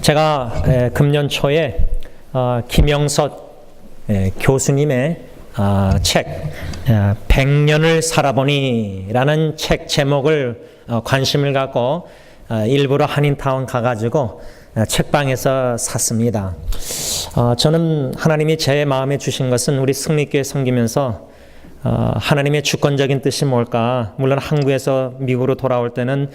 제가 금년 초에 김영석 교수님의 책 100년을 살아보니 라는 책 제목을 관심을 갖고 일부러 한인타운 가가지고 책방에서 샀습니다. 저는 하나님이 제 마음에 주신 것은 우리 승리교회 섬기면서 하나님의 주권적인 뜻이 뭘까? 물론 한국에서 미국으로 돌아올 때는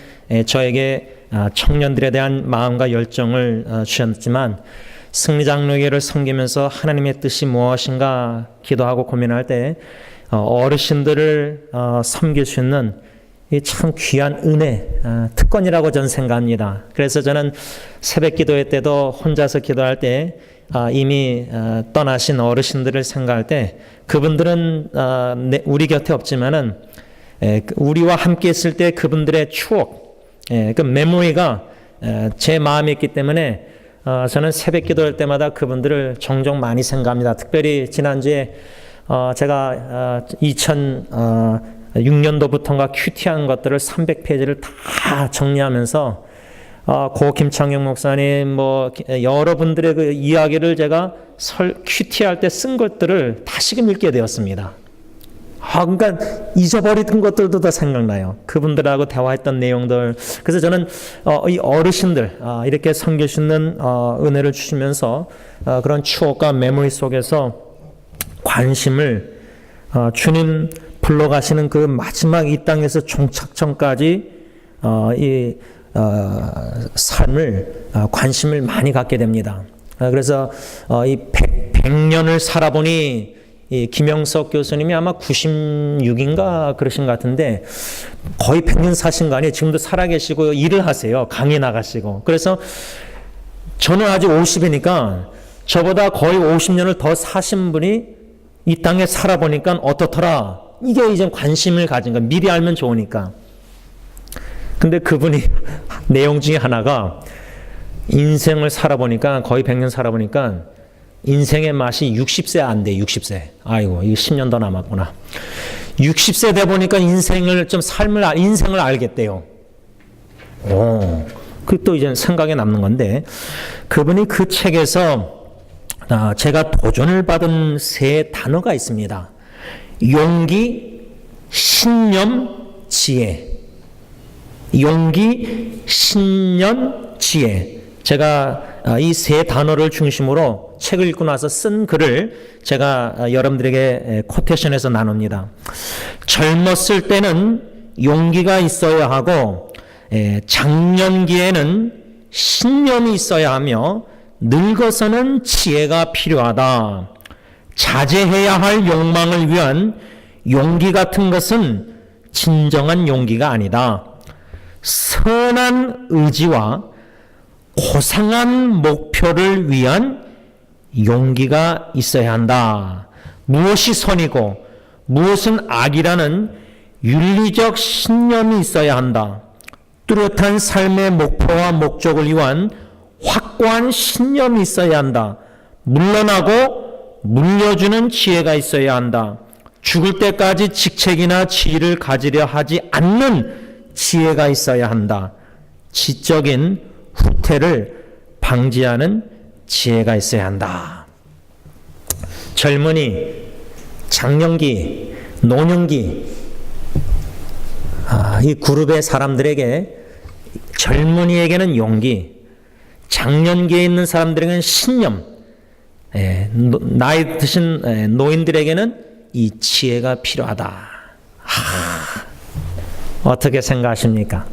저에게 청년들에 대한 마음과 열정을 주셨지만 승리장로교회를 섬기면서 하나님의 뜻이 무엇인가 기도하고 고민할 때 어르신들을 섬길 수 있는 이 참 귀한 은혜, 특권이라고 저는 생각합니다. 그래서 저는 새벽 기도회 때도 혼자서 기도할 때 이미 떠나신 어르신들을 생각할 때 그분들은 우리 곁에 없지만은 우리와 함께 있을 때 그분들의 추억, 그 메모리가 제 마음에 있기 때문에 저는 새벽 기도할 때마다 그분들을 종종 많이 생각합니다. 특별히 지난주에 제가 2006년도부터인가 큐티한 것들을 300페이지를 다 정리하면서 고 김창영 목사님 여러분들의 그 이야기를 제가 큐티할 때 쓴 것들을 다시금 읽게 되었습니다. 그러니까 잊어버리던 것들도 다 생각나요. 그분들하고 대화했던 내용들. 그래서 저는 이 어르신들 이렇게 섬기시는 은혜를 주시면서 그런 추억과 메모리 속에서 관심을 주님 불러가시는 그 마지막 이 땅에서 종착점까지 이 삶을 관심을 많이 갖게 됩니다. 그래서 이 100년을 살아보니 이 김영석 교수님이 아마 96인가 그러신 것 같은데 거의 100년 사신 거 아니에요. 지금도 살아계시고 일을 하세요. 강의 나가시고. 그래서 저는 아직 50이니까 저보다 거의 50년을 더 사신 분이 이 땅에 살아보니까 어떻더라. 이게 이제 관심을 가진 거야. 미리 알면 좋으니까. 근데 그분이 내용 중에 하나가 인생을 살아보니까 거의 100년 살아보니까 인생의 맛이 60세 안 돼. 60세. 아이고 이거 10년 더 남았구나. 60세 돼 보니까 인생을 좀 인생을 알겠대요. 그 또 이제 생각에 남는 건데 그분이 그 책에서 제가 도전을 받은 세 단어가 있습니다. 용기, 신념, 지혜. 용기, 신념, 지혜. 제가 이 세 단어를 중심으로 책을 읽고 나서 쓴 글을 제가 여러분들에게 코테이션해서 나눕니다. 젊었을 때는 용기가 있어야 하고 장년기에는 신념이 있어야 하며 늙어서는 지혜가 필요하다. 자제해야 할 욕망을 위한 용기 같은 것은 진정한 용기가 아니다. 선한 의지와 고상한 목표를 위한 용기가 있어야 한다. 무엇이 선이고 무엇은 악이라는 윤리적 신념이 있어야 한다. 뚜렷한 삶의 목표와 목적을 위한 확고한 신념이 있어야 한다. 물러나고 물려주는 지혜가 있어야 한다. 죽을 때까지 직책이나 지위를 가지려 하지 않는 지혜가 있어야 한다. 지적인 후퇴를 방지하는 지혜가 있어야 한다. 젊은이, 장년기, 노년기 이 그룹의 사람들에게 젊은이에게는 용기, 장년기에 있는 사람들에게는 신념, 나이 드신 노인들에게는 이 지혜가 필요하다. 어떻게 생각하십니까?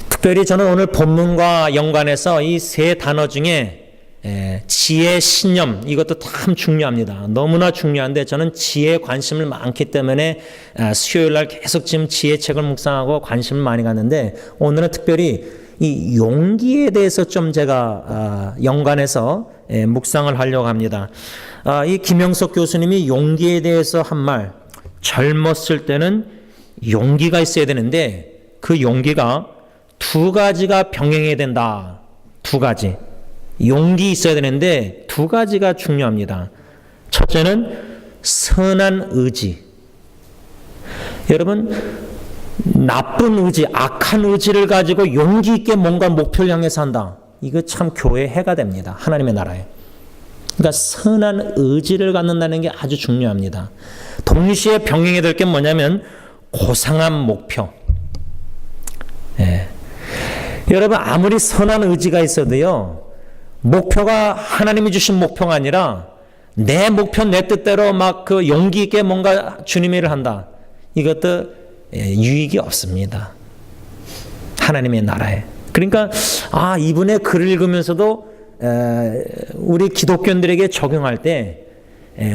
특별히 저는 오늘 본문과 연관해서 이 세 단어 중에 지혜, 신념 이것도 참 중요합니다. 너무나 중요한데 저는 지혜에 관심을 많기 때문에 수요일날 계속 지금 지혜책을 묵상하고 관심을 많이 갖는데 오늘은 특별히 이 용기에 대해서 좀 제가 연관해서 묵상을 하려고 합니다. 이 김영석 교수님이 용기에 대해서 한 말, 젊었을 때는 용기가 있어야 되는데 그 용기가 두 가지가 병행해야 된다. 두 가지. 용기 있어야 되는데 두 가지가 중요합니다. 첫째는 선한 의지. 여러분 나쁜 의지, 악한 의지를 가지고 용기 있게 뭔가 목표를 향해서 한다. 이거 참 교회의 해가 됩니다. 하나님의 나라에. 그러니까 선한 의지를 갖는다는 게 아주 중요합니다. 동시에 병행해야 될 게 뭐냐면 고상한 목표. 예. 여러분 아무리 선한 의지가 있어도요. 목표가 하나님이 주신 목표가 아니라 내 목표 내 뜻대로 막 그 용기 있게 뭔가 주님의 일을 한다. 이것도 유익이 없습니다. 하나님의 나라에. 그러니까 이분의 글을 읽으면서도 우리 기독교인들에게 적용할 때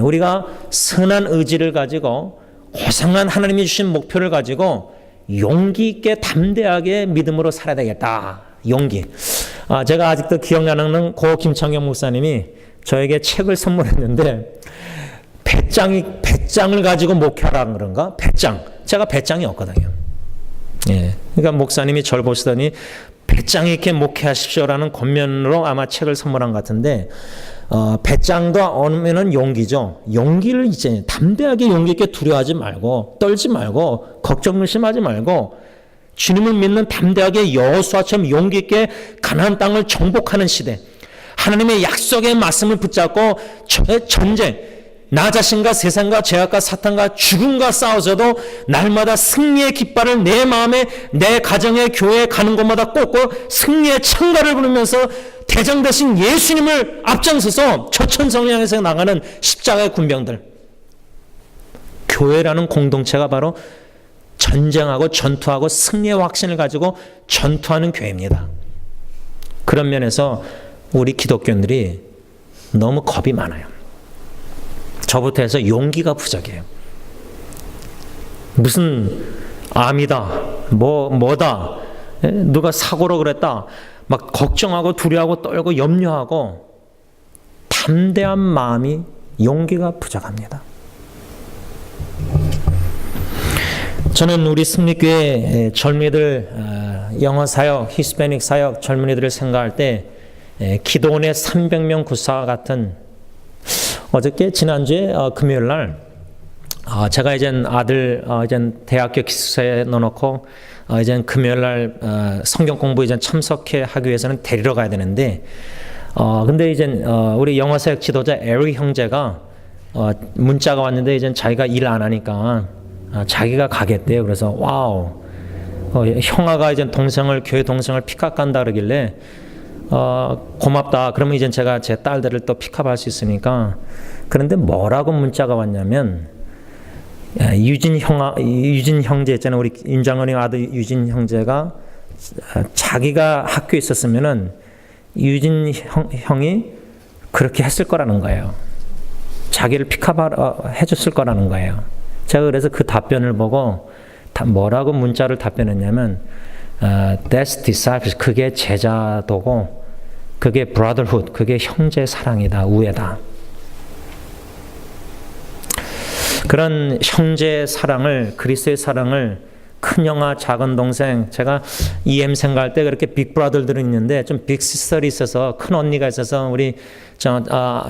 우리가 선한 의지를 가지고 고상한 하나님이 주신 목표를 가지고 용기 있게 담대하게 믿음으로 살아야 되겠다. 용기. 제가 아직도 기억나는 고 김창경 목사님이 저에게 책을 선물했는데 배짱을 가지고 목회하라 그런가? 배짱. 제가 배짱이 없거든요. 예. 그러니까 목사님이 저를 보시더니 배짱 있게 목회하십시오라는 권면으로 아마 책을 선물한 것 같은데 배짱도 오면은 용기죠. 용기를 이제 담대하게 용기 있게 두려워하지 말고 떨지 말고 걱정 의심하지 말고 주님을 믿는 담대하게 여호수아처럼 용기 있게 가나안 땅을 정복하는 시대. 하나님의 약속의 말씀을 붙잡고 전쟁 나 자신과 세상과 죄악과 사탄과 죽음과 싸워서도 날마다 승리의 깃발을 내 마음에 내 가정에 교회에 가는 곳마다 꽂고 승리의 창가를 부르면서 대장 대신 예수님을 앞장서서 저천성을 향해서 나가는 십자가의 군병들. 교회라는 공동체가 바로 전쟁하고 전투하고 승리의 확신을 가지고 전투하는 교회입니다. 그런 면에서 우리 기독교인들이 너무 겁이 많아요. 저부터 해서 용기가 부족해요. 무슨 암이다, 뭐다, 누가 사고로 그랬다, 막 걱정하고 두려워하고 떨고 염려하고 담대한 마음이 용기가 부족합니다. 저는 우리 승리교회 젊은이들 영어 사역, 히스패닉 사역 젊은이들을 생각할 때 기도원의 300명 구사와 같은 어저께 지난주에 금요일 날 제가 이제 아들 이제 대학교 기숙사에 넣어놓고 이제 금요일 날 성경 공부 이제 참석해 하기 위해서는 데리러 가야 되는데 근데 이제 우리 영어 사역 지도자 에릭 형제가 문자가 왔는데 이제 자기가 일 안 하니까 자기가 가겠대요. 그래서 와우 형아가 이제 교회 동생을 픽업 간다 그러길래 고맙다. 그러면 이제 제가 제 딸들을 또 픽업할 수 있으니까. 그런데 뭐라고 문자가 왔냐면 유진 형제 있잖아요. 우리 임장원이 아들 유진 형제가 자기가 학교에 있었으면은 유진 형이 그렇게 했을 거라는 거예요. 자기를 픽업해 줬을 거라는 거예요. 제가 그래서 그 답변을 보고 뭐라고 문자를 답변했냐면 That's disciples. 그게 제자도고 그게 brotherhood. 그게 형제 사랑이다. 우애다. 그런 형제 사랑을 그리스도의 사랑을 큰 형아 작은 동생 제가 EM 생각할 때 그렇게 빅브라더들은 있는데 좀 빅시스터리 있어서 큰 언니가 있어서 우리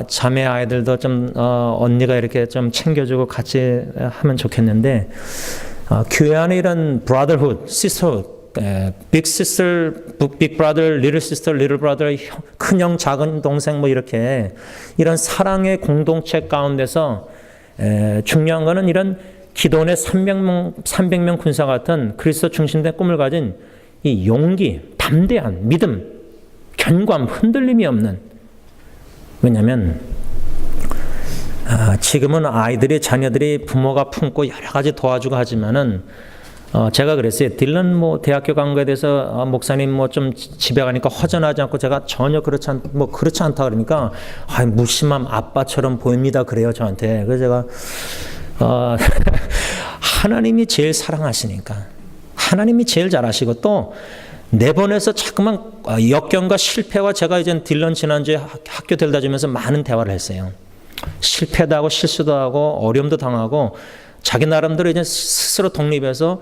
자매 아이들도 좀 언니가 이렇게 좀 챙겨주고 같이 하면 좋겠는데 교회 안에 이런 brotherhood, sisterhood 빅 시스터, 빅 브라더, 리틀 시스터, 리틀 브라더, 큰 형, 작은 동생 뭐 이렇게 이런 사랑의 공동체 가운데서 중요한 거는 이런 기도원의 300명 군사 같은 그리스도 중심된 꿈을 가진 이 용기, 담대한 믿음, 견고함, 흔들림이 없는. 왜냐하면 지금은 아이들이 자녀들이 부모가 품고 여러 가지 도와주고 하지만은 제가 그랬어요. 딜런 대학교 간 거에 대해서 목사님 좀 집에 가니까 허전하지 않고 제가 전혀 그렇지 않다 그러니까 무심한 아빠처럼 보입니다. 그래요 저한테. 그래서 제가 하나님이 제일 사랑하시니까 하나님이 제일 잘하시고 또 내보내서 자꾸만 역경과 실패와 제가 이제 딜런 지난주에 학교 데려다 주면서 많은 대화를 했어요. 실패도 하고 실수도 하고 어려움도 당하고 자기 나름대로 이제 스스로 독립해서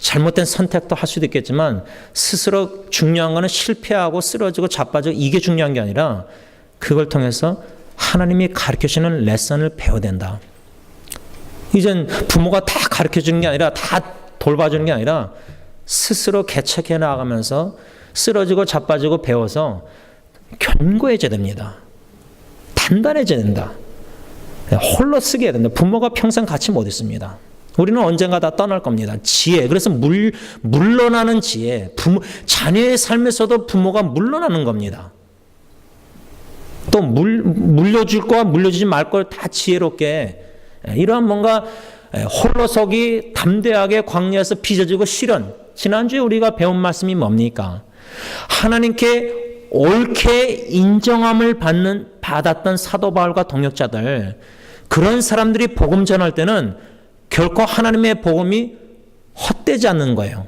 잘못된 선택도 할 수도 있겠지만 스스로 중요한 거는 실패하고 쓰러지고 자빠지고 이게 중요한 게 아니라 그걸 통해서 하나님이 가르쳐주는 레슨을 배워야 된다. 이젠 부모가 다 가르쳐주는 게 아니라 다 돌봐주는 게 아니라 스스로 개척해 나가면서 쓰러지고 자빠지고 배워서 견고해져야 됩니다. 단단해져야 된다. 홀로 쓰게 해야 된다. 부모가 평생 같이 못 있습니다. 우리는 언젠가 다 떠날 겁니다. 지혜. 그래서 물러나는 지혜. 자녀의 삶에서도 부모가 물러나는 겁니다. 또 물려줄 거와 물려주지 말 걸 다 지혜롭게 이러한 뭔가 홀로서기 담대하게 광야에서 빚어지고 실현. 지난주에 우리가 배운 말씀이 뭡니까? 하나님께 옳게 인정함을 받았던 사도 바울과 동역자들, 그런 사람들이 복음 전할 때는 결코 하나님의 복음이 헛되지 않는 거예요.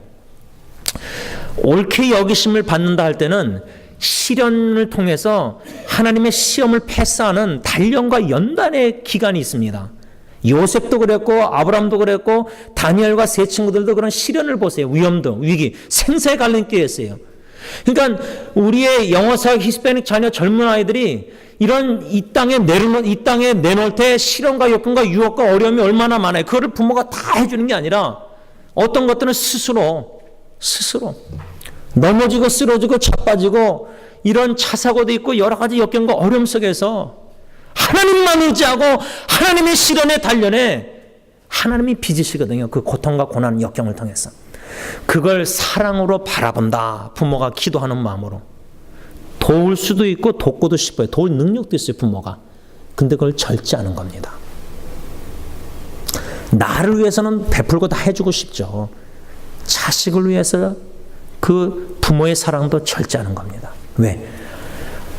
옳게 여기심을 받는다 할 때는 시련을 통해서 하나님의 시험을 패스하는 단련과 연단의 기간이 있습니다. 요셉도 그랬고 아브라함도 그랬고 다니엘과 세 친구들도 그런 시련을 보세요. 위험도 위기, 생사의 갈림길이었어요. 그러니까 우리의 영어사 히스패닉 자녀 젊은 아이들이 이런 이 땅에 내놓을 때 시련과 여건과 유혹과 어려움이 얼마나 많아요. 그거를 부모가 다 해주는 게 아니라 어떤 것들은 스스로 넘어지고 쓰러지고 자빠지고 이런 차사고도 있고 여러 가지 역경과 어려움 속에서 하나님만 의지하고 하나님의 시련의 단련에 하나님이 빚으시거든요. 그 고통과 고난 역경을 통해서. 그걸 사랑으로 바라본다. 부모가 기도하는 마음으로. 도울 수도 있고 돕고도 싶어요. 도울 능력도 있어요. 부모가. 근데 그걸 절제하는 겁니다. 나를 위해서는 베풀고 다 해주고 싶죠. 자식을 위해서 그 부모의 사랑도 절제하는 겁니다. 왜?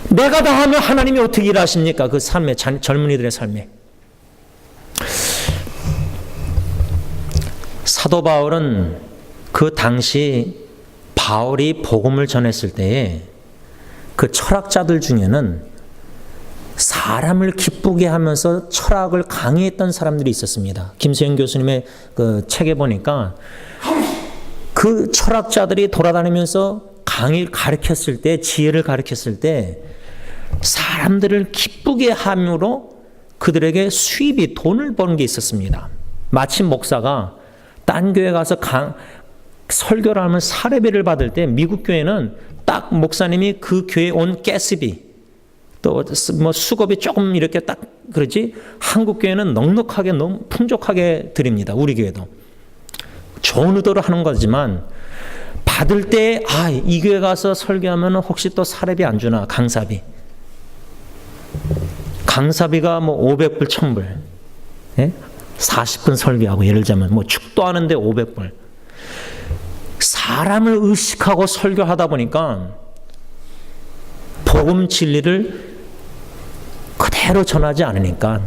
내가 다 하면 하나님이 어떻게 일하십니까? 그 삶에, 젊은이들의 삶에. 사도 바울은 그 당시 바울이 복음을 전했을 때에 그 철학자들 중에는 사람을 기쁘게 하면서 철학을 강의했던 사람들이 있었습니다. 김수영 교수님의 그 책에 보니까 그 철학자들이 돌아다니면서 강의를 가르쳤을 때, 지혜를 가르쳤을 때 사람들을 기쁘게 함으로 그들에게 수입이, 돈을 버는 게 있었습니다. 마침 목사가 딴 교회 가서 설교를 하면 사례비를 받을 때 미국 교회는 딱 목사님이 그 교회에 온 가스비 또 뭐 수고비 조금 이렇게 딱 그러지, 한국 교회는 넉넉하게 너무 풍족하게 드립니다. 우리 교회도 좋은 의도로 하는 거지만 받을 때 이 교회 가서 설교하면 혹시 또 사례비 안 주나, 강사비가 뭐 500불 1000불, 예? 40분 설교하고 예를 들자면 뭐 축도하는데 500불. 사람을 의식하고 설교하다 보니까 복음 진리를 그대로 전하지 않으니까,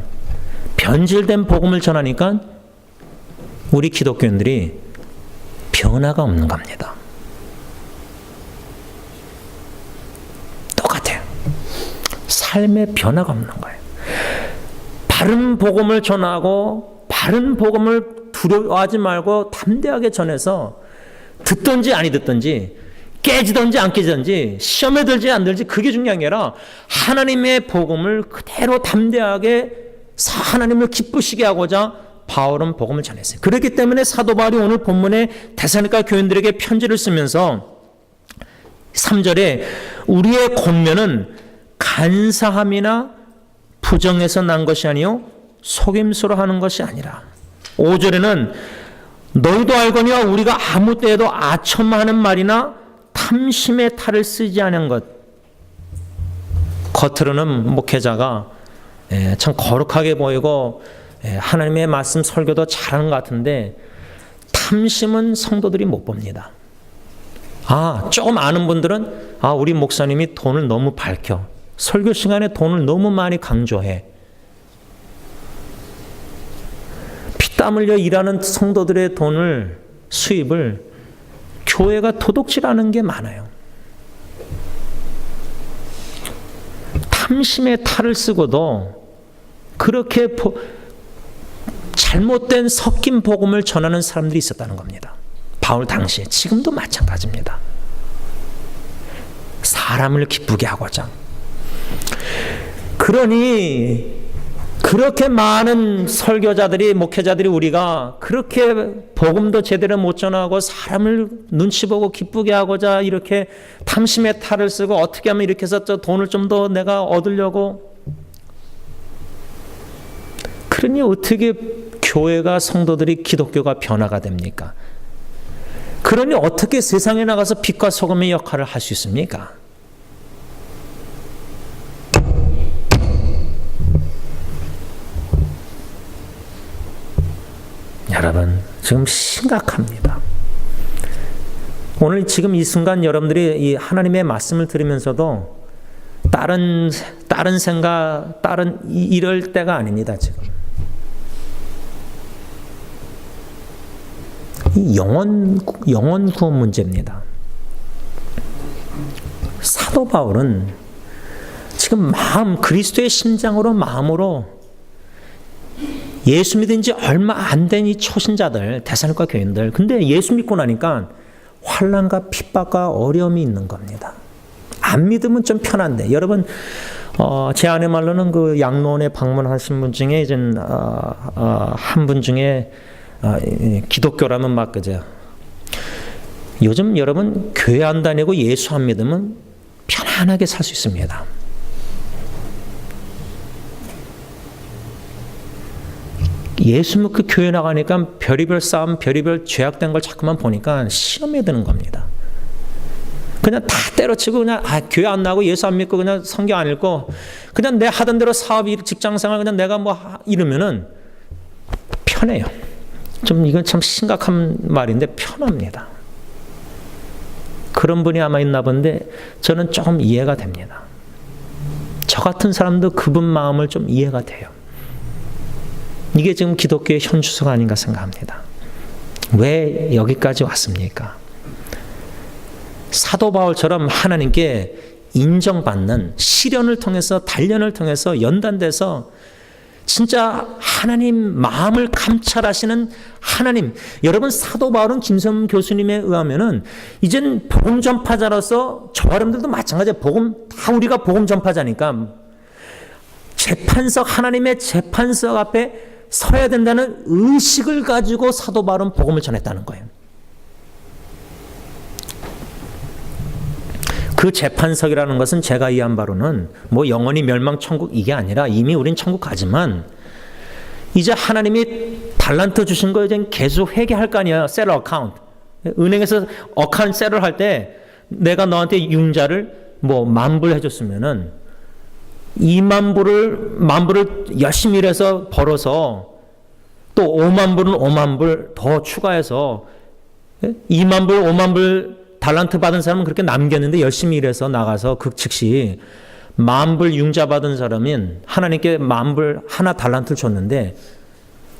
변질된 복음을 전하니까 우리 기독교인들이 변화가 없는 겁니다. 똑같아요. 삶의 변화가 없는 거예요. 바른 복음을 전하고 바른 복음을 두려워하지 말고 담대하게 전해서 듣든지 아니 듣든지, 깨지든지 안 깨지든지, 시험에 들지 안 들지 그게 중요한 게 아니라 하나님의 복음을 그대로 담대하게 하나님을 기쁘시게 하고자 바울은 복음을 전했어요. 그렇기 때문에 사도 바울이 오늘 본문에 데살로니가 교인들에게 편지를 쓰면서 3절에 우리의 권면은 간사함이나 부정에서 난 것이 아니요 속임수로 하는 것이 아니라, 5절에는 너희도 알거니와 우리가 아무 때에도 아첨하는 말이나 탐심의 탈을 쓰지 않은 것. 겉으로는 목회자가 참 거룩하게 보이고 하나님의 말씀 설교도 잘하는 것 같은데 탐심은 성도들이 못 봅니다. 조금 아는 분들은 우리 목사님이 돈을 너무 밝혀, 설교 시간에 돈을 너무 많이 강조해. 피땀 흘려 일하는 성도들의 돈을, 수입을 교회가 도둑질하는 게 많아요. 탐심의 탈을 쓰고도 그렇게 잘못된 섞인 복음을 전하는 사람들이 있었다는 겁니다. 바울 당시에, 지금도 마찬가지입니다. 사람을 기쁘게 하고자. 그러니 그렇게 많은 설교자들이, 목회자들이 우리가 그렇게 복음도 제대로 못 전하고 사람을 눈치 보고 기쁘게 하고자 이렇게 탐심의 탈을 쓰고 어떻게 하면 이렇게 해서 저 돈을 좀 더 내가 얻으려고. 그러니 어떻게 교회가, 성도들이, 기독교가 변화가 됩니까? 그러니 어떻게 세상에 나가서 빛과 소금의 역할을 할 수 있습니까? 여러분, 지금 심각합니다. 오늘 지금 이 순간 여러분들이 이 하나님의 말씀을 들으면서도 다른 생각, 이럴 때가 아닙니다, 지금. 이 영혼 구원 문제입니다. 사도 바울은 지금 그리스도의 심장으로, 마음으로 예수 믿은 지 얼마 안 된 이 초신자들, 데살로니가 교인들, 근데 예수 믿고 나니까 환난과 핍박과 어려움이 있는 겁니다. 안 믿으면 좀 편한데, 여러분, 제 아내 말로는 그 양로원에 방문하신 분 중에 이제 한 분 중에 기독교라면 막 그죠. 요즘 여러분 교회 안 다니고 예수 안 믿으면 편안하게 살 수 있습니다. 예수 믿고 교회 나가니까 별의별 싸움, 별의별 죄악된 걸 자꾸만 보니까 시험에 드는 겁니다. 그냥 다 때려치고 그냥 교회 안 나가고 예수 안 믿고 그냥 성경 안 읽고 그냥 내 하던 대로 사업, 직장생활 그냥 내가 뭐 이러면은 편해요. 좀 이건 참 심각한 말인데 편합니다. 그런 분이 아마 있나 본데 저는 조금 이해가 됩니다. 저 같은 사람도 그분 마음을 좀 이해가 돼요. 이게 지금 기독교의 현주소가 아닌가 생각합니다. 왜 여기까지 왔습니까? 사도 바울처럼 하나님께 인정받는 시련을 통해서, 단련을 통해서 연단돼서 진짜 하나님 마음을 감찰하시는 하나님. 여러분, 사도 바울은 김성문 교수님에 의하면은 이젠 복음 전파자로서 저와 여러분들도 마찬가지예요. 다 우리가 복음 전파자니까 하나님의 재판석 앞에 서야 된다는 의식을 가지고 사도 바울은 복음을 전했다는 거예요. 그 재판석이라는 것은 제가 이해한 바로는 뭐 영원히 멸망 천국 이게 아니라 이미 우린 천국 가지만 이제 하나님이 달란트 주신 거 이제 계속 회개할 거 아니에요. 셀 어카운트. 은행에서 어카운트 셀을 할 때 내가 너한테 융자를 뭐 10,000불 해줬으면은 20,000불을 열심히 일해서 벌어서 또 50,000불은 50,000불 더 추가해서 20,000불, 50,000불 달란트 받은 사람은 그렇게 남겼는데 열심히 일해서 나가서 그 즉시 10,000불 융자 받은 사람은 하나님께 10,000불 하나 달란트를 줬는데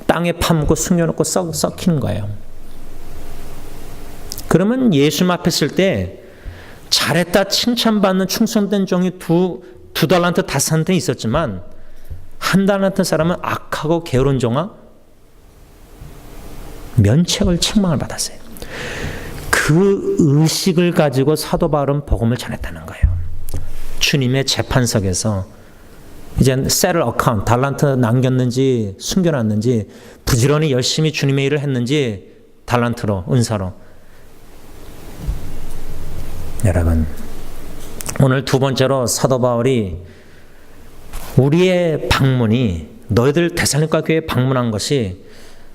땅에 파묻고 숨겨놓고 썩히는 거예요. 그러면 예수 앞에 쓸 때 잘했다 칭찬받는 충성된 종이 두 달란트 5한테 있었지만 한 달란트 사람은 악하고 게으른 종아 면책을 책망을 받았어요. 그 의식을 가지고 사도 바울은 복음을 전했다는 거예요. 주님의 재판석에서 이제 셀을 어카운트, 달란트 남겼는지 숨겨놨는지 부지런히 열심히 주님의 일을 했는지 달란트로, 은사로. 여러분, 오늘 두 번째로 사도 바울이 우리의 방문이, 너희들 데살로니가 교회에 방문한 것이,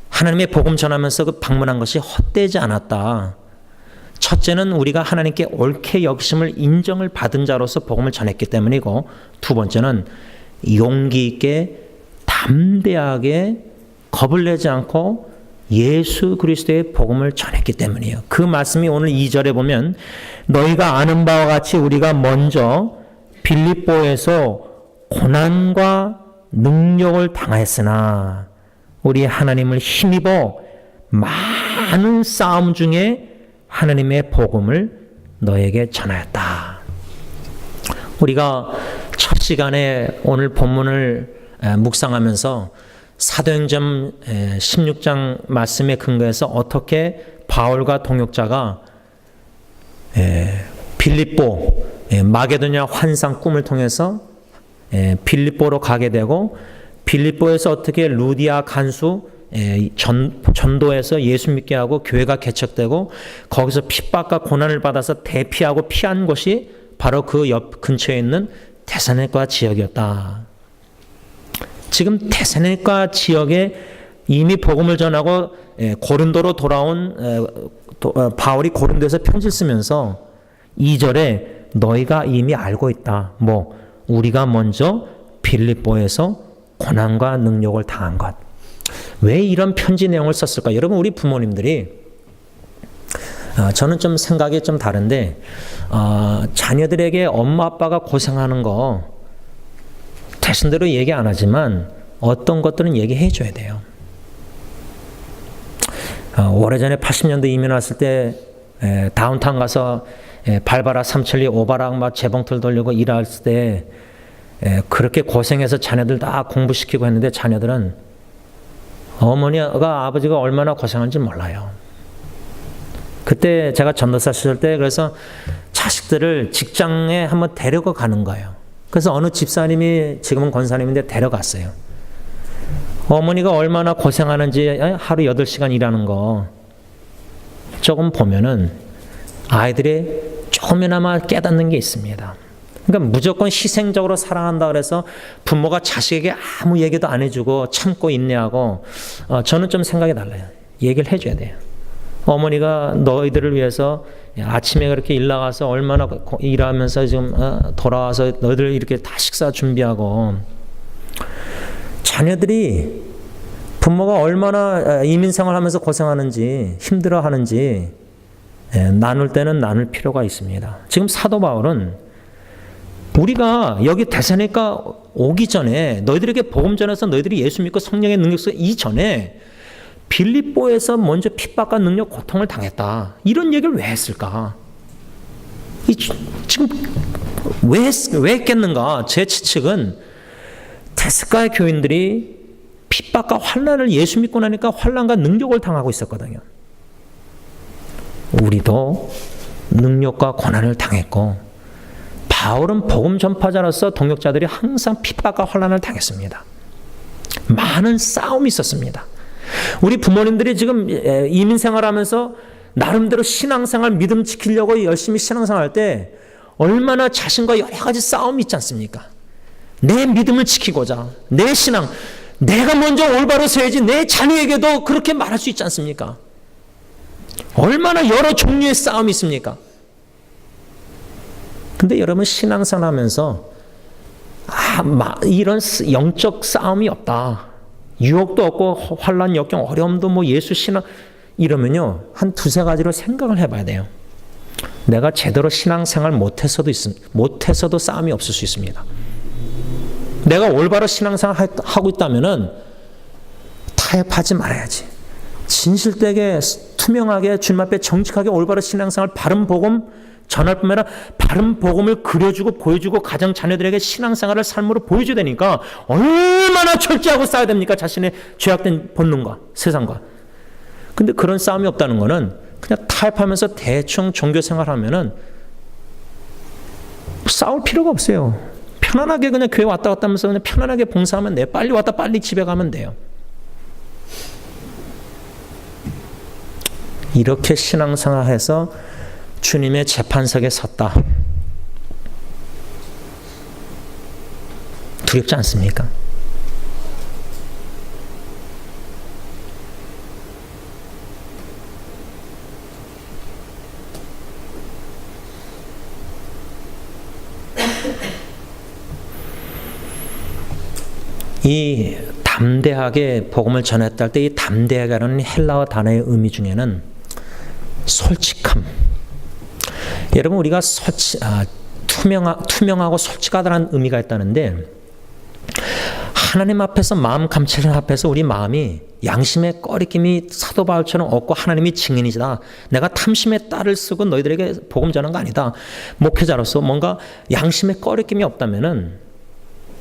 하나님의 복음 전하면서 그 방문한 것이 헛되지 않았다. 첫째는 우리가 하나님께 옳게 여기심을 인정을 받은 자로서 복음을 전했기 때문이고, 두 번째는 용기 있게 담대하게 겁을 내지 않고 예수 그리스도의 복음을 전했기 때문이에요. 그 말씀이 오늘 2절에 보면 너희가 아는 바와 같이 우리가 먼저 빌립보에서 고난과 능력을 당하였으나 우리 하나님을 힘입어 많은 싸움 중에 하나님의 복음을 너에게 전하였다. 우리가 첫 시간에 오늘 본문을 묵상하면서 사도행전 16장 말씀에 근거해서 어떻게 바울과 동역자가 빌립보 마게도냐 환상 꿈을 통해서 빌립보로 가게 되고 빌립보에서 어떻게 루디아 간수 전도해서 예수 믿게 하고 교회가 개척되고 거기서 핍박과 고난을 받아서 대피하고 피한 곳이 바로 그 옆 근처에 있는 데살로니가 지역이었다. 지금 데살로니가 지역에 이미 복음을 전하고 고린도로 돌아온 바울이 고린도에서 편지를 쓰면서 2절에 너희가 이미 알고 있다. 우리가 먼저 빌립보에서 고난과 능력을 당한 것. 왜 이런 편지 내용을 썼을까? 여러분, 우리 부모님들이 저는 좀 생각이 좀 다른데 자녀들에게 엄마 아빠가 고생하는 거 대신대로 얘기 안 하지만 어떤 것들은 얘기해 줘야 돼요. 오래전에 80년대 이민 왔을 때 다운타운 가서 발바락 삼천리 오바락 막 재봉틀 돌리고 일했을 때 그렇게 고생해서 자녀들 다 공부시키고 했는데 자녀들은 어머니가 아버지가 얼마나 고생한지 몰라요. 그때 제가 전도사 시절 때 그래서 자식들을 직장에 한번 데리고 가는 거예요. 그래서 어느 집사님이 지금은 권사님인데 데려갔어요. 어머니가 얼마나 고생하는지 하루 8시간 일하는 거 조금 보면은 아이들이 조금이나마 깨닫는 게 있습니다. 그러니까 무조건 희생적으로 사랑한다 그래서 부모가 자식에게 아무 얘기도 안 해주고 참고 인내하고 저는 좀 생각이 달라요. 얘기를 해줘야 돼요. 어머니가 너희들을 위해서 아침에 그렇게 일 나가서 얼마나 일하면서 지금 돌아와서 너희들 이렇게 다 식사 준비하고 자녀들이 부모가 얼마나 이민생활 하면서 고생하는지 힘들어하는지 나눌 때는 나눌 필요가 있습니다. 지금 사도 바울은 우리가 여기 데살로니가 오기 전에 너희들에게 복음 전해서 너희들이 예수 믿고 성령의 능력 속에 이전에 빌립보에서 먼저 핍박과 능력 고통을 당했다. 이런 얘기를 왜 했을까? 지금 왜 했겠는가? 제 추측은 데스가의 교인들이 핍박과 환난을 예수 믿고 나니까 환난과 능력을 당하고 있었거든요. 우리도 능력과 고난을 당했고 바울은 복음 전파자로서 동역자들이 항상 핍박과 환난을 당했습니다. 많은 싸움이 있었습니다. 우리 부모님들이 지금 이민 생활하면서 나름대로 신앙생활 믿음 지키려고 열심히 신앙생활할 때 얼마나 자신과 여러 가지 싸움이 있지 않습니까? 내 믿음을 지키고자 내 신앙 내가 먼저 올바로 서야지 내 자녀에게도 그렇게 말할 수 있지 않습니까? 얼마나 여러 종류의 싸움이 있습니까? 근데 여러분 신앙생활 하면서 이런 영적 싸움이 없다. 유혹도 없고 환난 역경 어려움도 예수 신앙 이러면요 한 두세 가지로 생각을 해봐야 돼요. 내가 제대로 신앙생활 못해서도 싸움이 없을 수 있습니다. 내가 올바로 신앙생활 하고 있다면은 타협하지 말아야지. 진실되게 투명하게 주님 앞에 정직하게 올바로 신앙생활 바른 복음 전할 뿐만 아니라 바른 복음을 그려주고 보여주고 가정 자녀들에게 신앙생활을 삶으로 보여줘야 되니까 얼마나 철저하고 싸워야 됩니까? 자신의 죄악된 본능과 세상과. 근데 그런 싸움이 없다는 거는 그냥 타협하면서 대충 종교생활하면은 싸울 필요가 없어요. 편안하게 그냥 교회 왔다 갔다 하면서 그냥 편안하게 봉사하면 돼요. 빨리 왔다 빨리 집에 가면 돼요. 이렇게 신앙생활해서 주님의 재판석에 섰다. 두렵지 않습니까? 이 담대하게 복음을 전했다 할 때 이 담대하게라는 헬라어 단어의 의미 중에는 솔직함. 여러분 우리가 투명하고 솔직하다는 의미가 있다는데 하나님 앞에서 마음 감찰을 앞에서 우리 마음이 양심의 꺼리낌이 사도 바울처럼 없고 하나님이 증인이다. 내가 탐심의 딸을 쓰고 너희들에게 복음 전한 거 아니다. 목회자로서 뭔가 양심의 꺼리낌이 없다면은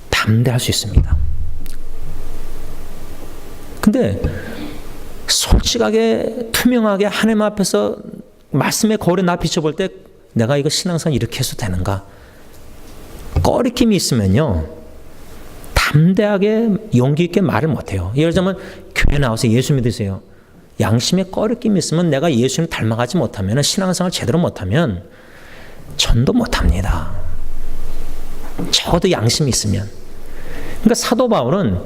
담대할 수 있습니다. 근데 솔직하게 투명하게 하나님 앞에서 말씀의 거울에 나 비춰볼 때 내가 이거 신앙생활 이렇게 해서 되는가? 꺼리낌이 있으면요 담대하게 용기 있게 말을 못해요. 예를 들면 교회 나와서 예수 믿으세요. 양심에 꺼리낌이 있으면 내가 예수님 닮아가지 못하면, 신앙생활 제대로 못하면 전도 못합니다. 적어도 양심이 있으면. 그러니까 사도 바울은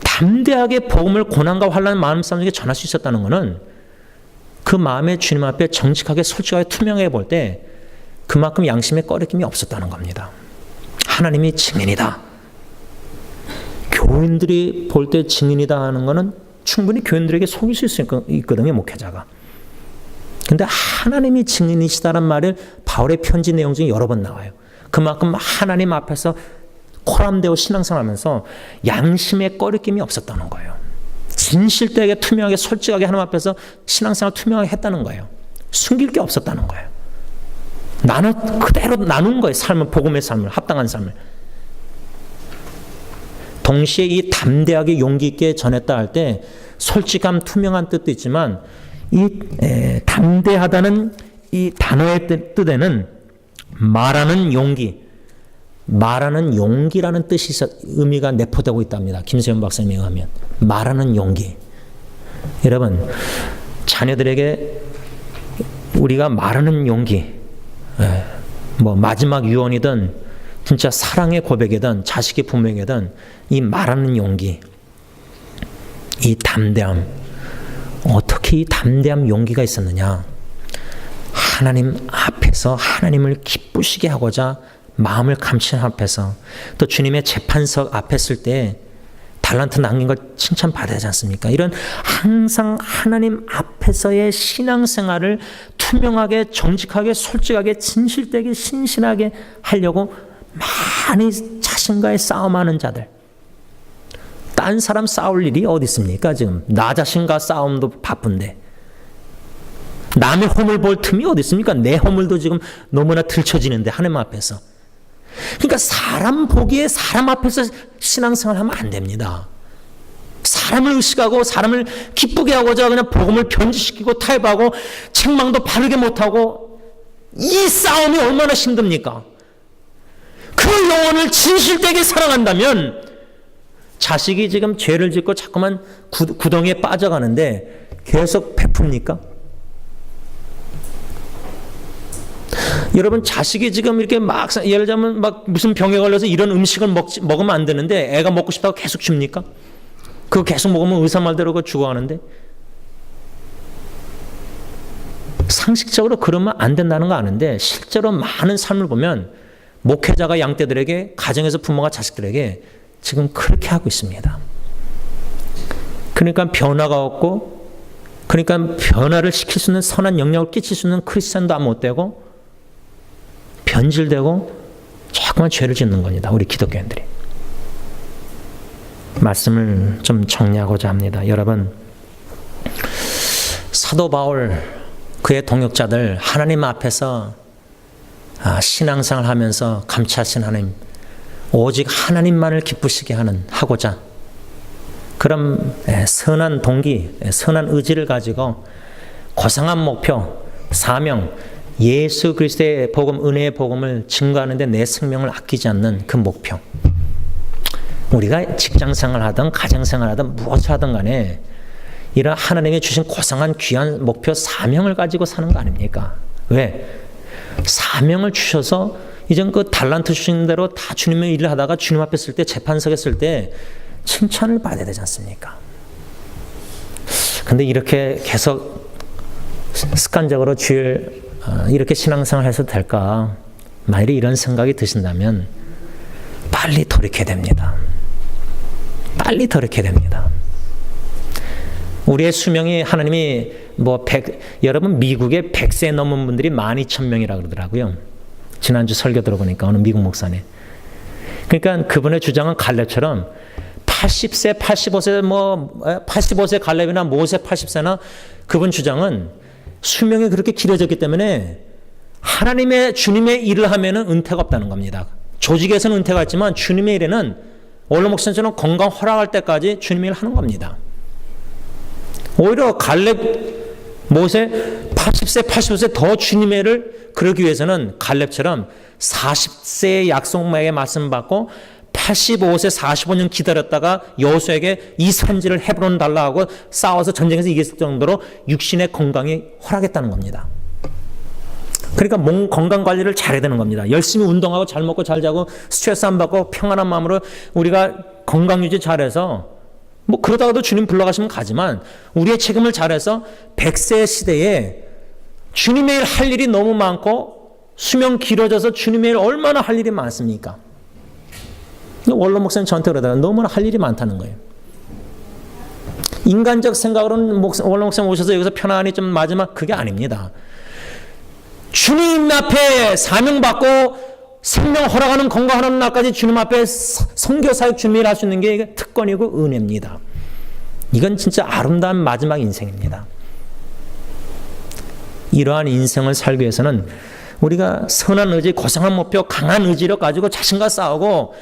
담대하게 복음을 고난과 환난 많은 사람에게 전할 수 있었다는 것은 그 마음에 주님 앞에 정직하게 솔직하게 투명하게 볼 때 그만큼 양심에 꺼리낌이 없었다는 겁니다. 하나님이 증인이다. 교인들이 볼 때 증인이다 하는 것은 충분히 교인들에게 속일 수 있거든요, 목회자가. 근데 하나님이 증인이시다는 말을 바울의 편지 내용 중에 여러 번 나와요. 그만큼 하나님 앞에서 코람되고 신앙생활하면서 양심에 꺼리낌이 없었다는 거예요. 진실되게 투명하게 솔직하게 하나님 앞에서 신앙생활 투명하게 했다는 거예요. 숨길 게 없었다는 거예요. 그대로 나눈 거예요. 삶을, 복음의 삶을, 합당한 삶을. 동시에 이 담대하게 용기 있게 전했다 할 때 솔직함, 투명한 뜻도 있지만 이 담대하다는 이 단어의 뜻에는 말하는 용기, 말하는 용기라는 뜻이 의미가 내포되고 있답니다. 김세현 박사님에 의하면 말하는 용기. 여러분, 자녀들에게 우리가 말하는 용기, 뭐 마지막 유언이든 진짜 사랑의 고백이든 자식의 부모에게든 이 말하는 용기, 이 담대함, 어떻게 이 담대함 용기가 있었느냐? 하나님 앞에서 하나님을 기쁘시게 하고자 마음을 감추는 앞에서, 또 주님의 재판석 앞에 있을 때 달란트 남긴 걸 칭찬받아야 하지 않습니까? 이런 항상 하나님 앞에서의 신앙생활을 투명하게, 정직하게, 솔직하게, 진실되게, 신실하게 하려고 많이 자신과의 싸움하는 자들. 딴 사람 싸울 일이 어디 있습니까? 지금 나 자신과 싸움도 바쁜데 남의 허물 볼 틈이 어디 있습니까? 내 허물도 지금 너무나 들춰지는데 하나님 앞에서. 그러니까 사람 보기에 사람 앞에서 신앙생활 하면 안 됩니다. 사람을 의식하고 사람을 기쁘게 하고자 그냥 복음을 변질시키고 타협하고 책망도 바르게 못하고, 이 싸움이 얼마나 힘듭니까? 그 영혼을 진실되게 사랑한다면 자식이 지금 죄를 짓고 자꾸만 구덩이에 빠져가는데 계속 베풉니까? 여러분, 자식이 지금 이렇게 막, 예를 들면 막 무슨 병에 걸려서 이런 음식을 먹으면 안 되는데 애가 먹고 싶다고 계속 줍니까? 그거 계속 먹으면 의사 말대로 그거 죽어가는데. 상식적으로 그러면 안 된다는 거 아는데 실제로 많은 삶을 보면 목회자가 양떼들에게, 가정에서 부모가 자식들에게 지금 그렇게 하고 있습니다. 그러니까 변화가 없고, 그러니까 변화를 시킬 수 있는 선한 영향을 끼칠 수 있는 크리스찬도 안 못되고 변질되고 자꾸만 죄를 짓는 겁니다. 우리 기독교인들이. 말씀을 좀 정리하고자 합니다. 여러분, 사도 바울, 그의 동역자들 하나님 앞에서 신앙생활 하면서 감찰하신 하나님, 오직 하나님만을 기쁘시게 하고자 그런 선한 동기, 선한 의지를 가지고 고상한 목표, 사명, 예수 그리스도의 복음, 은혜의 복음을 증거하는 데 내 생명을 아끼지 않는 그 목표. 우리가 직장생활 하든 가정생활 하든 무엇을 하든 간에 이런 하나님이 주신 고상한 귀한 목표, 사명을 가지고 사는 거 아닙니까? 왜? 사명을 주셔서 이전 그 달란트 주신 대로 다 주님의 일을 하다가 주님 앞에 쓸 때, 재판석에 쓸 때 칭찬을 받아야 되지 않습니까? 근데 이렇게 계속 습관적으로 주일 이렇게 신앙생활 해서 될까? 만일에 이런 생각이 드신다면 빨리 돌이켜야 됩니다. 빨리 돌이켜야 됩니다. 우리의 수명이 하나님이 여러분 미국에 100세 넘은 분들이 12,000명이라 그러더라고요. 지난주 설교 들어보니까 어느 미국 목사님. 그러니까 그분의 주장은 갈렙처럼 80세, 85세, 85세 갈렙이나 모세 80세나 그분 주장은 수명이 그렇게 길어졌기 때문에 하나님의 주님의 일을 하면은 은퇴가 없다는 겁니다. 조직에서는 은퇴가 있지만 주님의 일에는 원로 목사님처럼 건강 허락할 때까지 주님의 일을 하는 겁니다. 오히려 갈렙, 모세 80세, 85세 더 주님의 일을 그러기 위해서는 갈렙처럼 40세의 약속에게 말씀 받고 85세 45년 기다렸다가 여호수아에게 이 산지를 헤브론 달라 하고 싸워서 전쟁에서 이겼을 정도로 육신의 건강이 허락했다는 겁니다. 그러니까 몸 건강 관리를 잘해야 되는 겁니다. 열심히 운동하고 잘 먹고 잘 자고 스트레스 안 받고 평안한 마음으로 우리가 건강 유지 잘해서 뭐 그러다가도 주님 불러가시면 가지만 우리의 책임을 잘해서 100세 시대에 주님의 일 할 일이 너무 많고 수명 길어져서 주님의 일 얼마나 할 일이 많습니까? 원로 목사님 저한테 그러다가 너무나 할 일이 많다는 거예요. 인간적 생각으로는 원로 목사님 오셔서 여기서 편안히 좀 마지막 그게 아닙니다. 주님 앞에 사명받고 생명 허락하는 건강하는 날까지 주님 앞에 선교사역 준비를 할 수 있는 게 이게 특권이고 은혜입니다. 이건 진짜 아름다운 마지막 인생입니다. 이러한 인생을 살기 위해서는 우리가 선한 의지, 고상한 목표, 강한 의지를 가지고 자신과 싸우고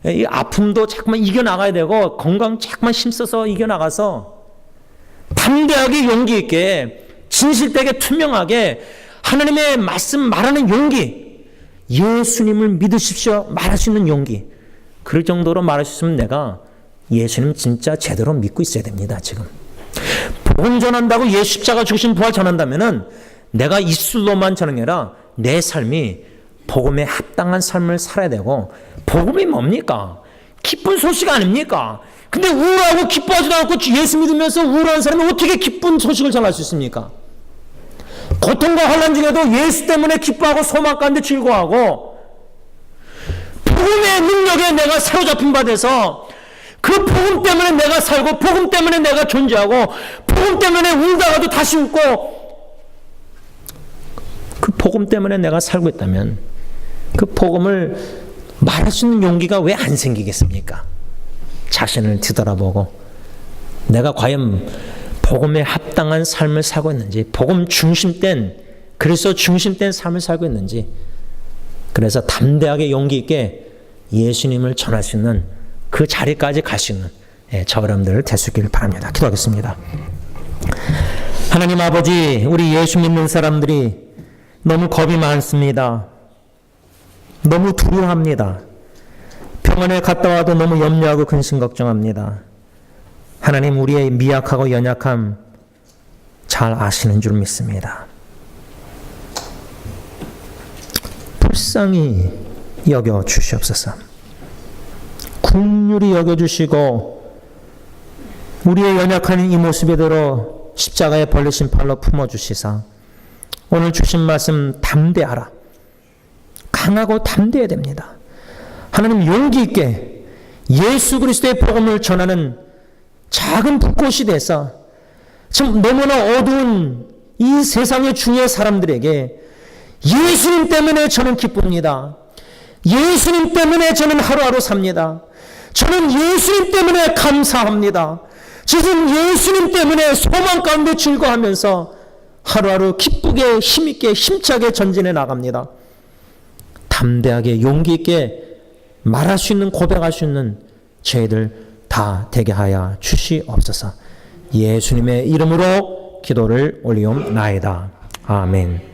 이 아픔도 자꾸만 이겨나가야 되고 건강 자꾸만 힘써서 이겨나가서 담대하게 용기 있게 진실되게 투명하게 하나님의 말씀 말하는 용기, 예수님을 믿으십시오 말할 수 있는 용기, 그럴 정도로 말할 수 있으면 내가 예수님 진짜 제대로 믿고 있어야 됩니다. 지금 복음 전한다고 예수 십자가 죽으신 부활 전한다면은 내가 입술로만 전하는 게 아니라 내 삶이 복음에 합당한 삶을 살아야 되고, 복음이 뭡니까? 기쁜 소식 아닙니까? 근데 우울하고 기뻐하지도 않고 예수 믿으면서 우울한 사람이 어떻게 기쁜 소식을 전할 수 있습니까? 고통과 환난 중에도 예수 때문에 기뻐하고 소망 가운데 즐거워하고 복음의 능력에 내가 사로잡힌 바 돼서 그 복음 때문에 내가 살고 복음 때문에 내가 존재하고 복음 때문에 울다가도 다시 웃고 그 복음 때문에 내가 살고 있다면 그 복음을 말할 수 있는 용기가 왜 안 생기겠습니까? 자신을 뒤돌아보고 내가 과연 복음에 합당한 삶을 살고 있는지, 복음 중심된, 그리스도 중심된 삶을 살고 있는지, 그래서 담대하게 용기 있게 예수님을 전할 수 있는 그 자리까지 갈 수 있는 저 여러분들 될 수 있기를 바랍니다. 기도하겠습니다. 하나님 아버지, 우리 예수 믿는 사람들이 너무 겁이 많습니다. 너무 두려워합니다. 병원에 갔다 와도 너무 염려하고 근심 걱정합니다. 하나님, 우리의 미약하고 연약함 잘 아시는 줄 믿습니다. 불쌍히 여겨 주시옵소서. 긍휼히 여겨 주시고 우리의 연약한 이 모습에대로 십자가에 벌리신 팔로 품어 주시사 오늘 주신 말씀 담대하라. 강하고 담대해야 됩니다. 하나님, 용기 있게 예수 그리스도의 복음을 전하는 작은 불꽃이 돼서 지금 너무나 어두운 이 세상의 중요한 사람들에게 예수님 때문에 저는 기쁩니다. 예수님 때문에 저는 하루하루 삽니다. 저는 예수님 때문에 감사합니다. 저는 예수님 때문에 소망 가운데 즐거워하면서 하루하루 기쁘게 힘있게 힘차게 전진해 나갑니다. 담대하게 용기 있게 말할 수 있는, 고백할 수 있는 저희들 다 되게 하여 주시옵소서. 예수님의 이름으로 기도를 올리옵나이다. 아멘.